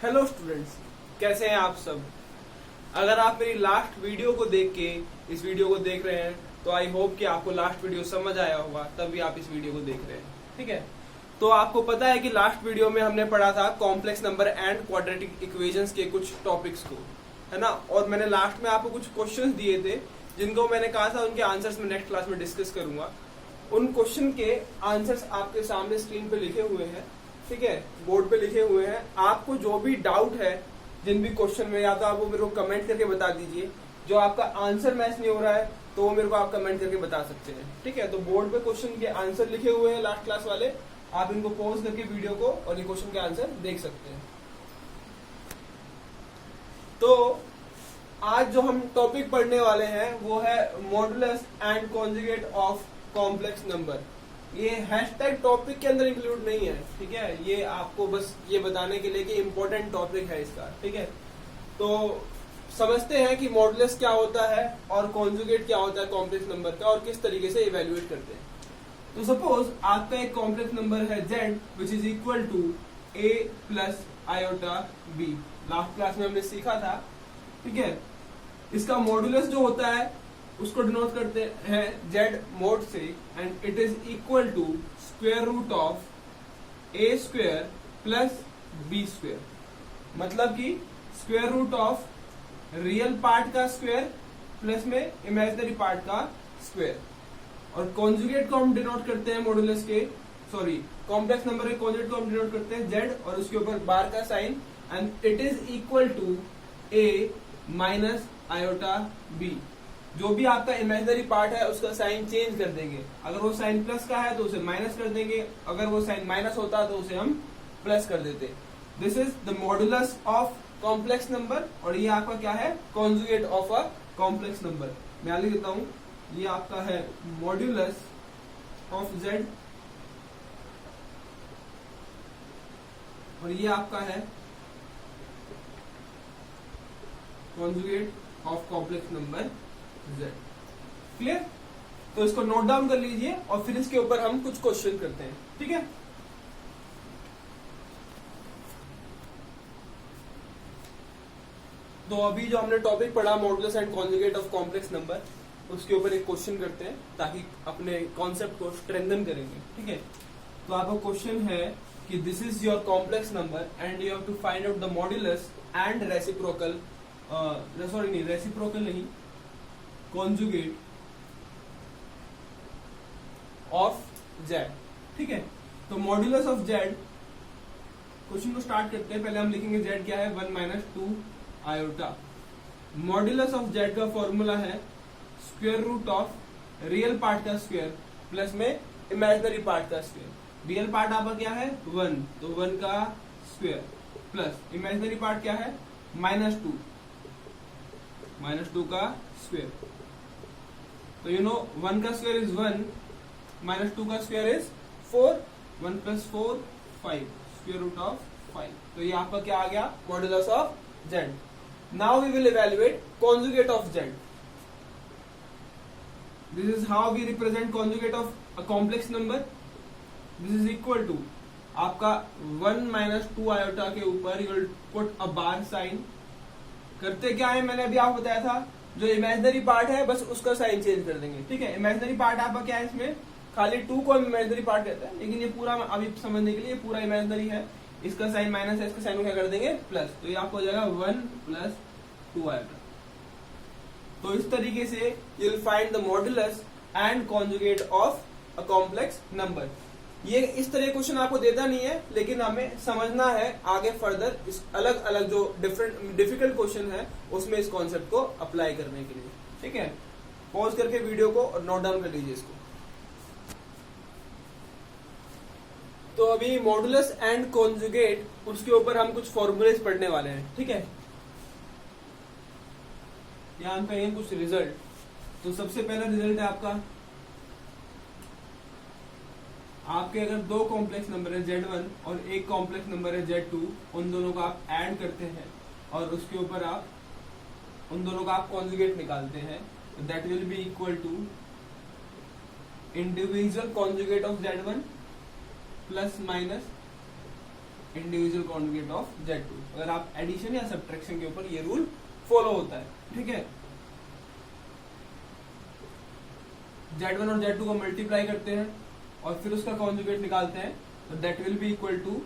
Hello students, कैसे हैं आप सब। अगर आप मेरी लास्ट वीडियो को देख के इस वीडियो को देख रहे हैं तो आई होप कि आपको लास्ट वीडियो समझ आया होगा, तभी आप इस वीडियो को देख रहे हैं। ठीक है, तो आपको पता है कि लास्ट वीडियो में हमने पढ़ा था complex number and quadratic equations के कुछ टॉपिक्स को, है ना। और मैंने लास्ट में आपको कुछ क्वेश्चंस दिए थे जिनको मैंने कहा था उनके आंसर्स मैं नेक्स्ट क्लास में डिस्कस करूंगा। उन क्वेश्चन के आंसर्स आपके सामने स्क्रीन पे लिखे हुए हैं, ठीक है, बोर्ड पे लिखे हुए हैं। आपको जो भी डाउट है जिन भी क्वेश्चन में, या तो आप वो मेरे को कमेंट करके बता दीजिए। जो आपका आंसर मैच नहीं हो रहा है तो वो मेरे को आप कमेंट करके बता सकते हैं। ठीक है, तो बोर्ड पे क्वेश्चन के आंसर लिखे हुए हैं लास्ट क्लास वाले, आप इनको पॉज करके वीडियो को और ये क्वेश्चन के आंसर देख सकते हैं। तो आज जो हम टॉपिक पढ़ने वाले हैं वो है modulus and conjugate of complex number. ये हैशटैग टॉपिक के अंदर इंक्लूड नहीं है, ठीक है। ये आपको बस ये बताने के लिए कि इम्पोर्टेंट टॉपिक है इसका, ठीक है। तो समझते हैं कि मॉडुलस क्या होता है और कॉन्जुगेट क्या होता है कॉम्प्लेक्स नंबर का, और किस तरीके से इवेल्युएट करते हैं। तो सपोज आपका एक कॉम्प्लेक्स नंबर है z which is equal to a plus iota b। Last class में हमने सीखा था, ठीक है। इसका मॉडुलस जो होता है उसको डिनोट करते हैं z मोड से, and it is equal to square root of a square plus b square. मतलब कि square root of real part का स्क्वायर प्लस में इमेजिनरी पार्ट का स्क्वायर। और कॉन्जुगेट को हम डिनोट करते हैं मॉडुलस के, सॉरी, कॉम्प्लेक्स नंबर के कॉन्जुगेट को हम डिनोट करते हैं z और उसके ऊपर बार का sign, and it is equal to a minus iota b। जो भी आपका इमेजिनरी पार्ट है उसका साइन चेंज कर देंगे। अगर वो साइन प्लस का है तो उसे माइनस कर देंगे, अगर वो साइन माइनस होता तो उसे हम प्लस कर देते। This is the modulus of complex number, और ये आपका क्या है, conjugate of a complex number. मैं आगे देता हूं, ये आपका है मॉड्यूलस ऑफ z और ये आपका है conjugate of complex number z। Clear? तो इसको नोट डाउन कर लीजिए और फिर इसके ऊपर हम कुछ क्वेश्चन करते हैं, ठीक है। तो अभी जो हमने टॉपिक पढ़ा modulus and conjugate of complex number, उसके ऊपर एक क्वेश्चन करते हैं ताकि अपने कॉन्सेप्ट को स्ट्रेंथन करेंगे, ठीक है। तो आपका क्वेश्चन है कि this is your complex number and you have to find out the modulus and reciprocal, sorry नहीं, रेसिप्रोकल नहीं, कॉन्जुगेट ऑफ z, ठीक है। तो मॉडुलस ऑफ z, क्वेश्चन को स्टार्ट करते हैं। पहले हम लिखेंगे z क्या है, 1 minus 2 iota. Modulus of z का फॉर्मूला है square root of real part का स्क्वायर प्लस में इमेजिनरी पार्ट का स्क्वायर। रियल पार्ट आपका क्या है 1, तो 1 का स्क्वायर प्लस इमेजिनरी पार्ट क्या है -2, -2 का स्क्वायर। तो यू नो 1 का स्क्वायर इज 1, -2 का square is 4, 1 plus 4 5, square root of 5। तो ये आपका क्या आ गया, modulus of z। Now we will evaluate conjugate of z। This is how we represent conjugate of a complex number. This is equal to आपका 1 minus 2 iota के ऊपर you will put a bar sign। करते क्या है, मैंने अभी आपको बताया था, जो इमेजिनरी पार्ट है बस उसका साइन चेंज कर देंगे, ठीक है। इमेजिनरी पार्ट आपका क्या है, इसमें खाली 2 को हम इमेजिनरी पार्ट कहते हैं, लेकिन ये पूरा अभी समझने के लिए पूरा इमेजिनरी है। इसका साइन माइनस है, इसका साइन को क्या कर देंगे प्लस, तो ये आपको हो जाएगा 1 प्लस 2 आयोटा। तो इस तरीके से you will find the modulus and conjugate of a complex number. ये इस तरह क्वेश्चन आपको देता नहीं है, लेकिन हमें समझना है आगे फर्दर इस अलग अलग जो डिफिकल्ट क्वेश्चन है उसमें इस कॉन्सेप्ट को अप्लाई करने के लिए, ठीक है। पॉज करके वीडियो को और नोट डाउन कर लीजिए इसको। तो अभी मॉडुलस एंड कॉन्जुगेट, उसके ऊपर हम कुछ फॉर्मूलेस पढ़ने वाले हैं, ठीक है। यहाँ पे है कुछ रिजल्ट। तो सबसे पहला रिजल्ट है आपके अगर 2 कॉम्प्लेक्स नंबर है z1 और एक कॉम्प्लेक्स नंबर है z2, उन दोनों का आप ऐड करते हैं और उसके ऊपर आप उन दोनों का आप कॉन्जुगेट निकालते हैं, तो that will be equal to individual conjugate of z1 plus minus individual conjugate of Z2। अगर आप एडिशन या सब्ट्रैक्शन के ऊपर ये रूल फॉलो होता है, ठीक है। Z1 और Z2 को मल्टीप्लाई करते हैं और फिर उसका कॉन्जुगेट निकालते हैं, तो that will be equal to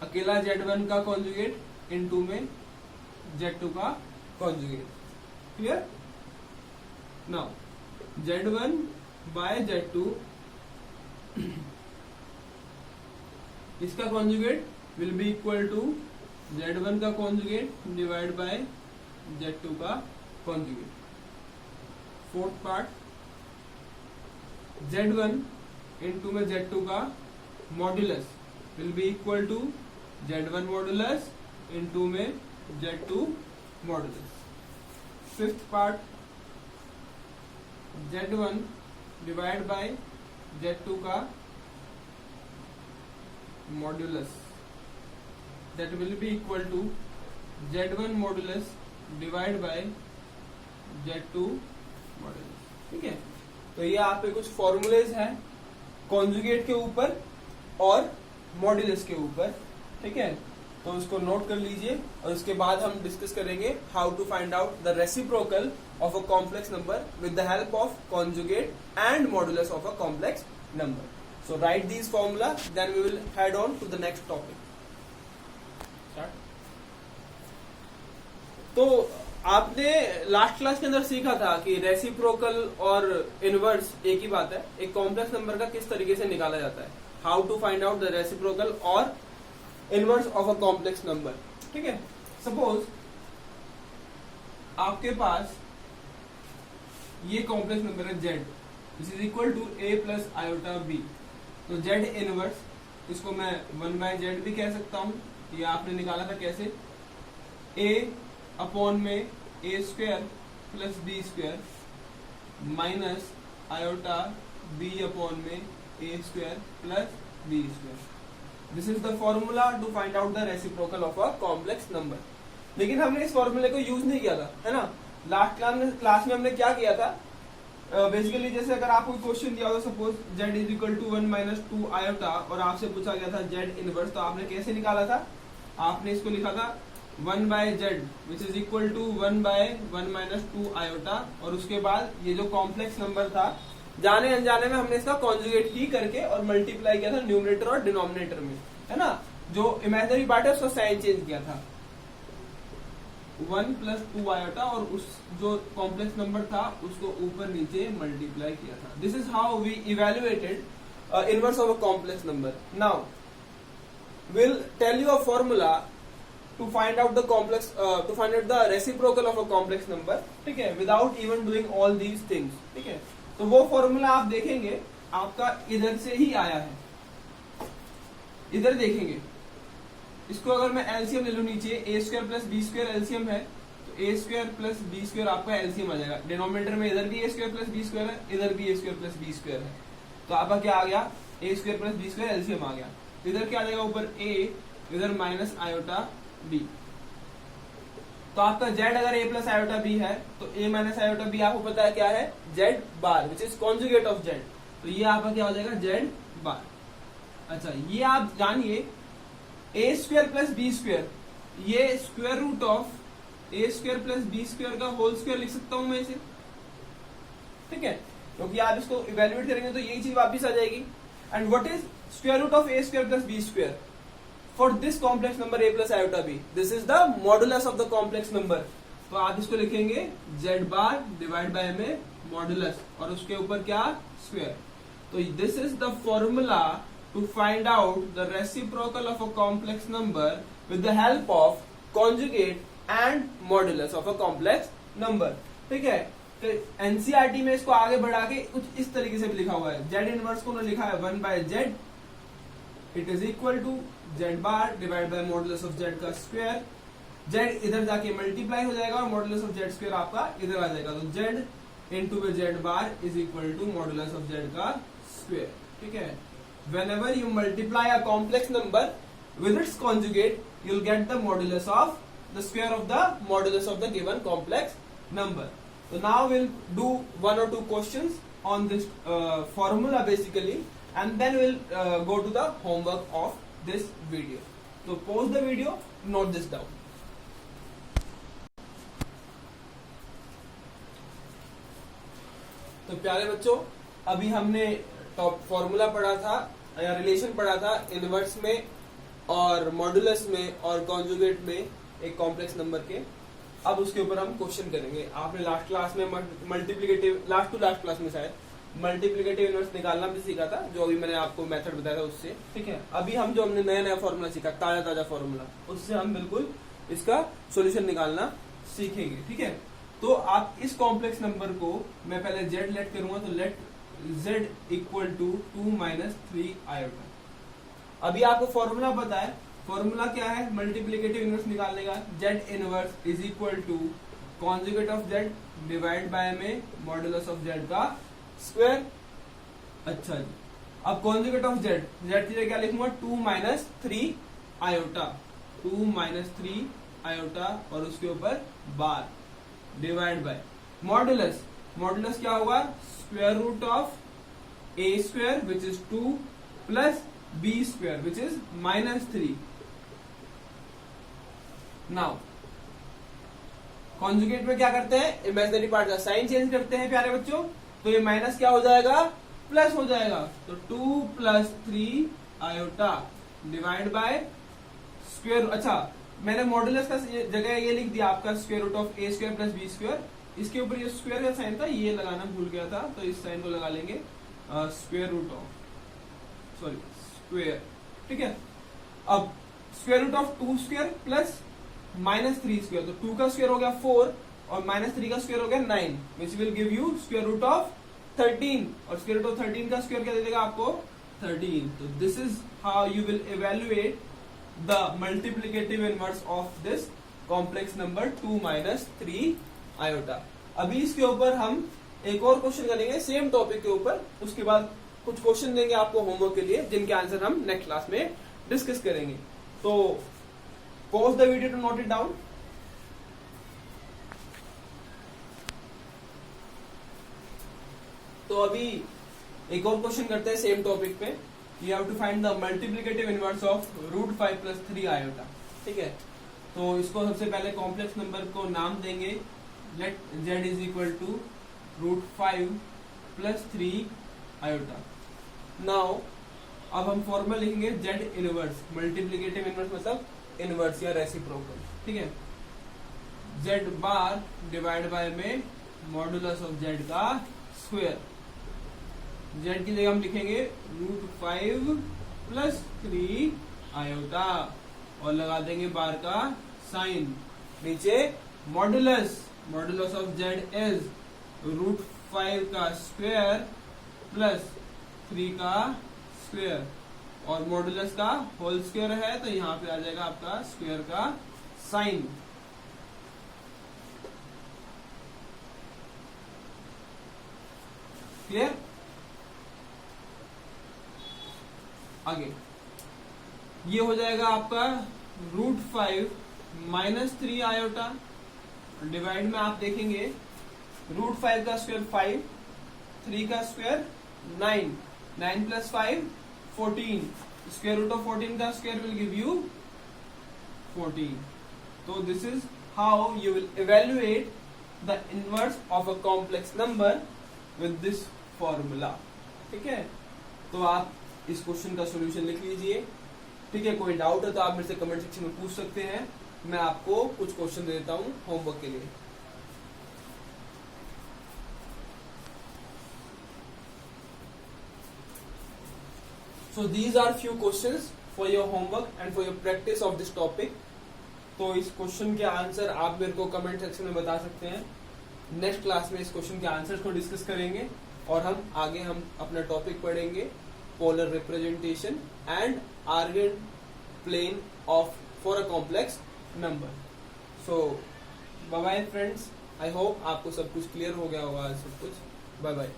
अकेला Z1 का कॉन्जुगेट इनटू में Z2 का conjugate. Clear? Now Z1 by Z2, इसका conjugate will be equal to Z1 का कॉन्जुगेट डिवाइड बाय Z2 का conjugate. Fourth part, Z1 into में Z2 का modulus will be equal to Z1 modulus into में Z2 modulus. Fifth part, Z1 divide by Z2 का modulus that will be equal to Z1 modulus divide by Z2 modulus. ठीक है, तो ये आप पे कुछ फॉर्मूलेज हैं कॉन्जुगेट के ऊपर और मॉड्यूलस के ऊपर, ठीक है। तो उसको नोट कर लीजिए और उसके बाद हम डिस्कस करेंगे how to find out the reciprocal of a complex number with the help of conjugate and modulus of a complex number. So write these formula, then we will head on to the next topic. तो आपने last class के अंदर सीखा था कि reciprocal और inverse एक ही बात है। एक कॉम्प्लेक्स नंबर का किस तरीके से निकाला जाता है, how to find out the reciprocal और inverse of a complex number. ठीक है, सपोज आपके पास ये कॉम्प्लेक्स नंबर है Z, this is equal to A plus iota B। तो Z इनवर्स, इसको मैं 1/Z भी कह सकता हूं। ये आपने निकाला था कैसे, A अपॉन में A square plus B square minus iota B upon में A square plus B square. This is the formula to find out the reciprocal of a complex number. लेकिन हमने इस फॉर्मूले को यूज नहीं किया था, है ना। लास्ट क्लास में हमने क्या किया था, बेसिकली जैसे अगर आपको क्वेश्चन दिया होगा suppose Z is equal to 1 minus 2 iota और आपसे पूछा गया था Z इनवर्स, तो आपने कैसे निकाला था, आपने इसको लिखा था 1/Z which is equal to 1/1 minus 2 iota, और उसके बाद ये जो कॉम्प्लेक्स नंबर था जाने अनजाने में हमने इसका कॉन्जुगेट ही करके और मल्टीप्लाई किया था न्यूमरेटर और डिनोमिनेटर में, है ना। जो इमेजिनरी पार्ट है उसका साइन चेंज किया था 1 प्लस 2 आयोटा, और उस जो कॉम्प्लेक्स नंबर था उसको ऊपर नीचे मल्टीप्लाई किया था। This is how we evaluated inverse of a complex number. Now will tell you a formula to find out the reciprocal of a complex number, ठीक है, without even doing all these things। ठीक है, तो वो formula आप देखेंगे आपका इधर से ही आया है। इधर देखेंगे, इसको अगर मैं एलसीएम ले लूं नीचे, a square plus B square LCM है, तो a square plus B square आपका एलसीएम आ जाएगा। डिनोमिनेटर में इधर भी a square plus B square है, इधर भी a square plus B square है, तो आपका क्या आ गया, a square plus B square LCM आ गया। इधर क्या आ जाएगा, ऊपर a, इधर माइनस आयोटा B। तो आपका Z अगर A प्लस आयोटा B है तो A माइनस आयोटा B आपको पता है क्या है, Z bar which is conjugate of Z। तो ये आपका क्या हो जाएगा, Z बार। अच्छा, ये आप जानिए A square plus B square, ये square root of A square plus B square का होल स्क्वायर लिख सकता हूं मैं इसे, ठीक है, क्योंकि आप इसको इवेल्युएट करेंगे तो यही चीज वापिस आ जाएगी। And what is square root of A square plus B square for this complex number A plus iota B? This is the modulus of the complex number। तो आप इसको लिखेंगे Z बार डिवाइड बाय में modulus और उसके ऊपर क्या, square. तो this is the formula to find out the reciprocal of a complex number with the help of conjugate and modulus of a complex number. ठीक है, तो एनसीईआरटी में इसको आगे बढ़ा के कुछ इस तरीके से भी लिखा हुआ है। Z इनवर्स को उन्होंने लिखा है 1/Z, it is equal to Z bar divide by modulus of Z का स्क्वायर। Z इधर जाके मल्टीप्लाई हो जाएगा और मॉडुलस ऑफ Z स्क्वायर आपका इधर आ जाएगा, तो Z इनटू में Z bar is equal to modulus of Z का स्क्वायर। ठीक है, whenever you multiply a complex number with its conjugate, you'll get the modulus of the square of the modulus of the given complex number. So now we'll do 1 or 2 questions on this formula basically, and then we'll go to the homework of this video. तो pause the video, note this down. तो प्यारे बच्चों, अभी हमने top formula पढ़ा था या relation पढ़ा था इनवर्स में और मॉडुलस में और कॉन्जुगेट में एक कॉम्प्लेक्स नंबर के। अब उसके ऊपर हम क्वेश्चन करेंगे। आपने लास्ट क्लास में multiplicative, last to last class में शायद मल्टीप्लिकेटिव इनवर्स निकालना भी सीखा था, जो अभी मैंने आपको मेथड बताया था उससे। ठीक है, अभी हम जो हमने नया नया फॉर्मूला सीखा, ताजा ताजा फॉर्मूला, उससे हम बिल्कुल इसका सोल्यूशन निकालना सीखेंगे। ठीक है, तो आप इस कॉम्प्लेक्स नंबर को, मैं पहले z लेट करूंगा, तो let z equal to 2 minus 3 iota. अभी आपको फॉर्मूला पता है, फॉर्मूला क्या है मल्टीप्लिकेटिव इनवर्स निकालने का? z inverse is equal to conjugate of z divide by में मॉडुलस ऑफ z का स्क्वायर। अच्छा जी, अब कॉन्जुगेट ऑफ z की जगह क्या लिखूंगा? 2 माइनस 3 आयोटा, 2 माइनस 3 आयोटा और उसके ऊपर bar divide by modulus. Modulus क्या होगा? Square root of a square which is 2 plus b square which is minus 3। Now conjugate में क्या करते हैं? इमेजिनरी पार्ट का साइन चेंज करते हैं प्यारे बच्चों, तो ये माइनस क्या हो जाएगा? प्लस हो जाएगा। तो 2 plus 3 iota divide by square. अच्छा, मैंने मॉडुलस का जगह ये लिख दिया आपका square root of a square plus b square. इसके ऊपर ये स्क्वायर का साइन था, ये लगाना भूल गया था, तो इस साइन को लगा लेंगे square root of, sorry square. ठीक है, अब square root of 2 square plus minus 3 square, तो 2 का स्क्वायर हो गया 4 और माइनस 3 का स्क्वायर हो गया 9, which will give you square root of 13, और स्क्वायर रूट ऑफ 13 का स्क्वायर क्या दे देगा आपको? 13। तो this is how you will evaluate the multiplicative inverse of this complex number 2 minus 3 iota. अभी इसके ऊपर हम एक और क्वेश्चन करेंगे सेम टॉपिक के ऊपर, उसके बाद कुछ क्वेश्चन देंगे आपको होमवर्क के लिए, जिनके आंसर हम नेक्स्ट क्लास में डिस्कस करेंगे। तो pause the video to note it down. तो अभी एक और क्वेश्चन करते हैं सेम टॉपिक पे। You have to find the multiplicative inverse of root 5 plus 3 iota. ठीक है, तो इसको सबसे पहले कॉम्प्लेक्स नंबर को नाम देंगे, let z is equal to root 5 plus 3 iota. Now अब हम फॉर्मूला लिखेंगे z इनवर्स, मल्टीप्लिकेटिव इनवर्स मतलब इनवर्स या रेसिप्रोकल। ठीक है, z बार डिवाइड बाय में मॉडुलस ऑफ z का स्क्वायर। z की जगह हम लिखेंगे रूट 5 प्लस 3 आयोटा और लगा देंगे बार का साइन। नीचे modulus, modulus of z is root 5 का स्क्वायर प्लस 3 का स्क्वायर, और मॉडुलस का होल स्क्वायर है तो यहाँ पे आ जाएगा आपका स्क्वायर का साइन। क्लियर? आगे ये हो जाएगा आपका रूट 5 माइनस 3 आयोटा डिवाइड में आप देखेंगे रूट 5 का स्क्वायर 5, 3 का square 9, 9 plus 5 14, square root of 14 का स्क्वायर विल गिव यू 14। तो this is how you will evaluate the inverse of a complex number with this formula. ठीक है, तो आप इस क्वेश्चन का सॉल्यूशन लिख लीजिए। ठीक है, कोई डाउट है तो आप मेरे से कमेंट सेक्शन में पूछ सकते हैं, मैं आपको कुछ क्वेश्चन दे देता हूं होमवर्क के लिए। So these are few questions for your homework and for your practice of this topic. तो इस क्वेश्चन के आंसर आप मेरे को कमेंट सेक्शन में बता सकते हैं। नेक्स्ट क्लास में इस क्वेश्चन के आंसर्स को डिस्कस करेंगे और हम अपना टॉपिक पढ़ेंगे polar representation and Argand plane of for a complex number. So bye bye friends, I hope आपको सब कुछ क्लियर हो गया होगा। सब कुछ बाय बाय।